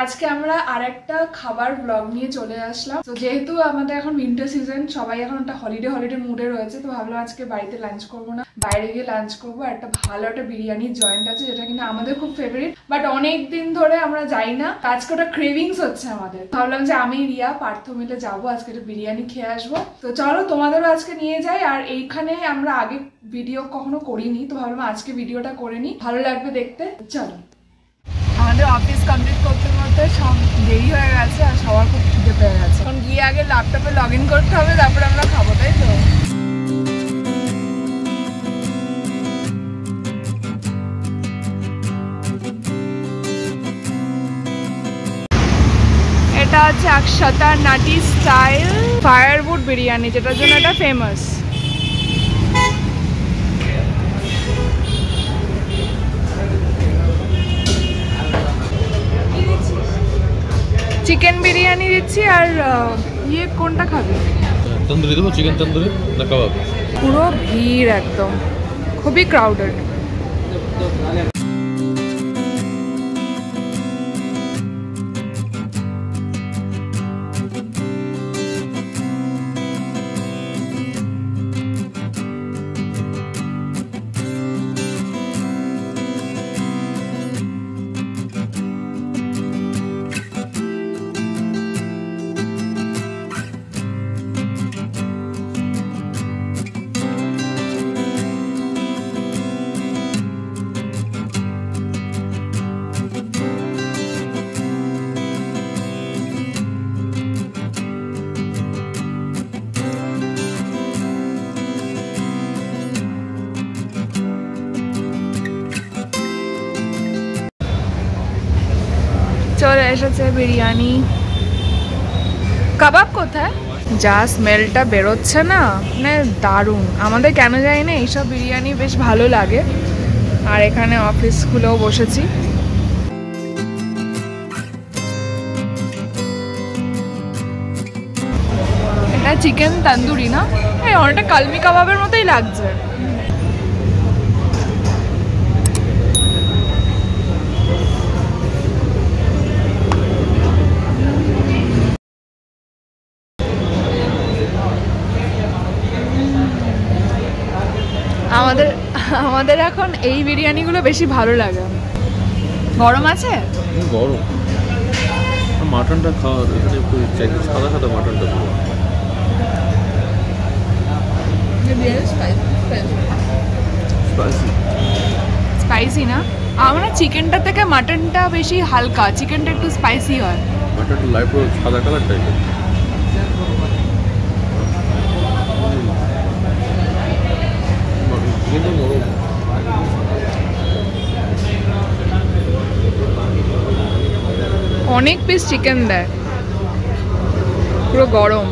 আজকে আমরা আরেকটা খাবার ব্লগ নিয়ে চলে আসলাম। তো যেহেতু আমাদের এখন উইন্টার সিজন, সবাই এখন একটা হলিডে মুডে রয়েছে, তো ভাবলাম আজকে বাড়িতে লাঞ্চ করবো না, বাইরে গিয়ে লাঞ্চ করবো। একটা ভালো একটা বিরিয়ানির জয়েন্ট আছে যেটা কিনা আমাদের খুব ফেভারিট, বাট অনেক দিন ধরে আমরা যাই না। আজকে ওটা ক্রেভিংস হচ্ছে আমাদের। ভাবলাম যে আমি রিয়া পার্থ মিলে যাবো, আজকে একটা বিরিয়ানি খেয়ে আসবো। তো চলো তোমাদেরও আজকে নিয়ে যাই। আর এইখানে আমরা আগে ভিডিও কখনো করিনি, তো ভাবলাম আজকে ভিডিওটা করে নিই, ভালো লাগবে দেখতে। চলো। আমাদের অফিস কমপ্লিট করতে করতে সব দেরি হয়ে গেছে আর সবার খুব খিদে পেয়ে গেছে। এখন গিয়ে আগে ল্যাপটপে লগ ইন করতে হবে, তারপরে আমরা খাবো, তাই তো? এটা হচ্ছে আকশতা নাটি স্টাইল ফায়ারউড বিরিয়ানি, যেটার জন্য এটা ফেমাস। চিকেন বিরিয়ানি দিচ্ছি। আর ইয়ে কোনটা খাবি? তন্দুরি দেবো, চিকেন তন্দুরি না কাবাব? পুরো ভিড়, একদম খুবই ক্রাউডেড। চলে এসেছে বিরিয়ানি। কাবাব কোথায়? যা স্মেলটা বেরোচ্ছে না, মানে দারুণ। আমাদের কেন জানি না এইসব বিরিয়ানি বেশ ভালো লাগে। আর এখানে অফিসগুলোও বসেছি। এটা চিকেন তন্দুরি না? এই অনেকটা কালমি কাবাবের মতোই লাগছে। আমাদের এখন এই বিরিয়ানিগুলো বেশি ভালো লাগে। গরম আছে? গরম। মাটনটা খাওয়ার এখানে একটু সাদা সাদা মাটনটা স্পাইসি না? আমার চিকেনটা থেকে মাটনটা বেশি হালকা, চিকেনটা একটু স্পাইসি হয়। মাটনটা লাইট সাদা কালার টাইপের। অনেক পিস চিকেন দেয়, পুরো গরম।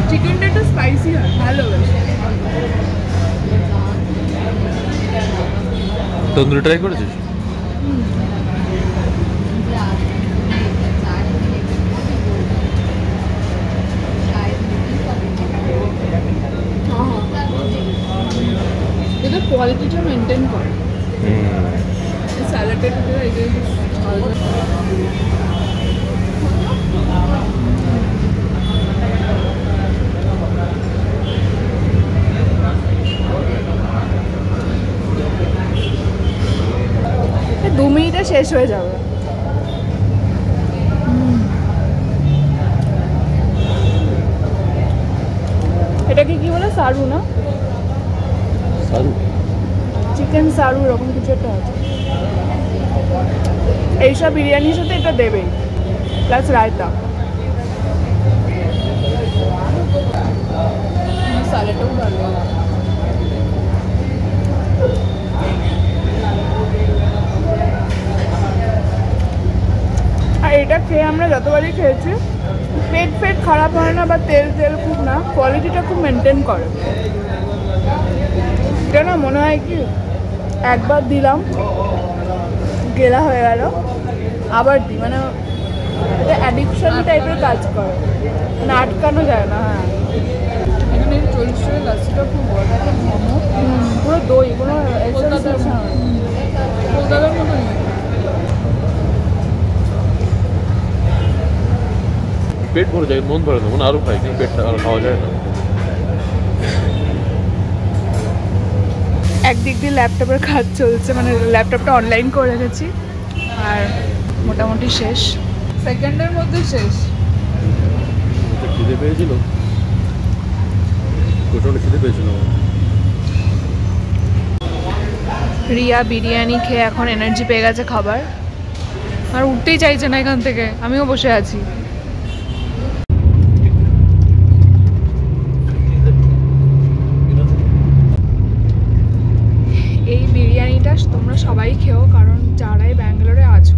চিকেনটা একটু স্পাইসি হয়, ভালো। তন্দুরি ট্রাই করেছিস? এটা কোয়ালিটিটা মেনটেন করে। স্যালাডের ভিতরে এটা দু মিনিটে শেষ হয়ে যাবে। এটাকে কি বলে? সারু না? সারু, চিকেন সারু, এরকম কিছু একটা আছে। এইসব বিরিয়ানির সাথে এটা দেবেই, প্লাস রায়তা। স্যালাডটাও ভালো। আর এটা খেয়ে আমরা যতবারই খেয়েছি পেট খারাপ হয় না, বা তেল খুব না, কোয়ালিটিটা খুব মেনটেন করে। এটা না মনে হয় কি একবার দিলাম গেলা হয়ে গেল, আবার দিই, মানে এটা অ্যাডিকশন টাইপের কাজ করে, মানে আটকানো যায় না। হ্যাঁ, এখানে 40 টাকা লাচ্ছিটা খুব বড় একটা মোমো, পুরো দই, কোনো কলকাতার মতোই। পেট ভরে যায়, মন ভরে না, মানে আরো খাই কিন্তু পেটটা আর খাওয়া যায় না। একদিক দিয়ে ল্যাপটপের কাজ চলছে, মানে ল্যাপটপটা অনলাইন করে রেখেছি আর মোটামুটি শেষ, সেকেন্ডের মধ্যে শেষ। খিদে পেয়েছিল, প্রচণ্ড খিদে পেয়েছিল। রিয়া বিরিয়ানি খেয়ে এখন এনার্জি পেয়ে গেছে খাবার, আর উঠতেই চাইছে না এখান থেকে, আমিও বসে আছি। এই বিরিয়ানিটা তোমরা সবাই খেও, কারণ যারাই ব্যাঙ্গালোরে আছো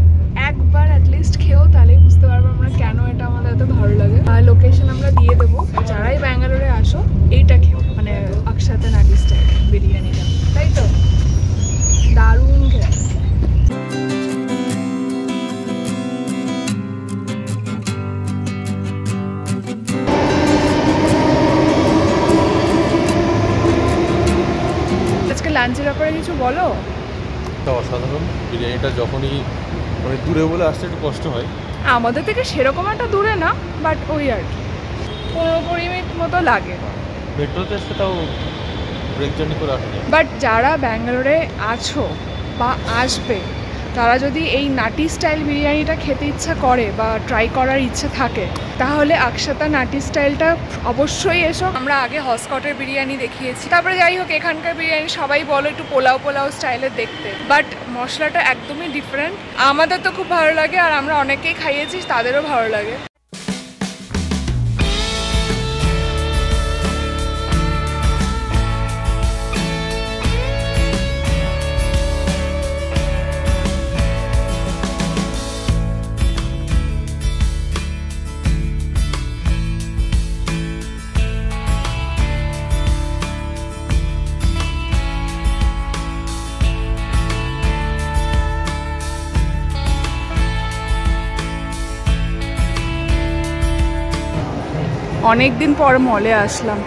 একবার অ্যাটলিস্ট খেও, তাহলেই বুঝতে পারবো আমরা কেন এটা আমাদের এত ভালো লাগে। আর লোকেশন আমরা দিয়ে দেবো, যারাই ব্যাঙ্গালোরে আসো এইটা খেও, মানে আকসাতা নাটি স্টাইল বিরিয়ানিটা, তাই তো দারুণ খেতে। আজকে লাঞ্চের ব্যাপারে কিছু বলো। এটা অসাধারণ বিরিয়ানিটা, যখনই মানে দূরে বলে আসতে একটু কষ্ট হয়। আমাদের থেকে সেরকম একটা দূরে না, বাট ওই আর কি 15-20 মিনিট মতো লাগে। মেট্রোতে আসতে তাও ব্রেক জার্নি করে আসে। বাট যারা ব্যাঙ্গালোরে আছো বা আসবে, তারা যদি এই নাটি স্টাইল বিরিয়ানিটা খেতে ইচ্ছা করে বা ট্রাই করার ইচ্ছে থাকে, তাহলে আকসাতা নাটি স্টাইলটা অবশ্যই এসো। আমরা আগে হসকটের বিরিয়ানি দেখিয়েছি, তারপরে যাই হোক এখানকার বিরিয়ানি সবাই বলো একটু পোলাও পোলাও স্টাইলের দেখতে, বাট মশলাটা একদমই ডিফারেন্ট। আমাদের তো খুব ভালো লাগে, আর আমরা অনেকেই খাইয়েছি, তাদেরও ভালো লাগে। অনেক দিন পর মলে আসলাম।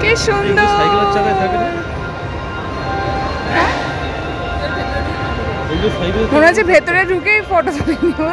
কি সুন্দর, সাইকেলের চাকায় থাকে না, মনে হচ্ছে ভেতরে ঢুকেই ফটো তুলে নিও।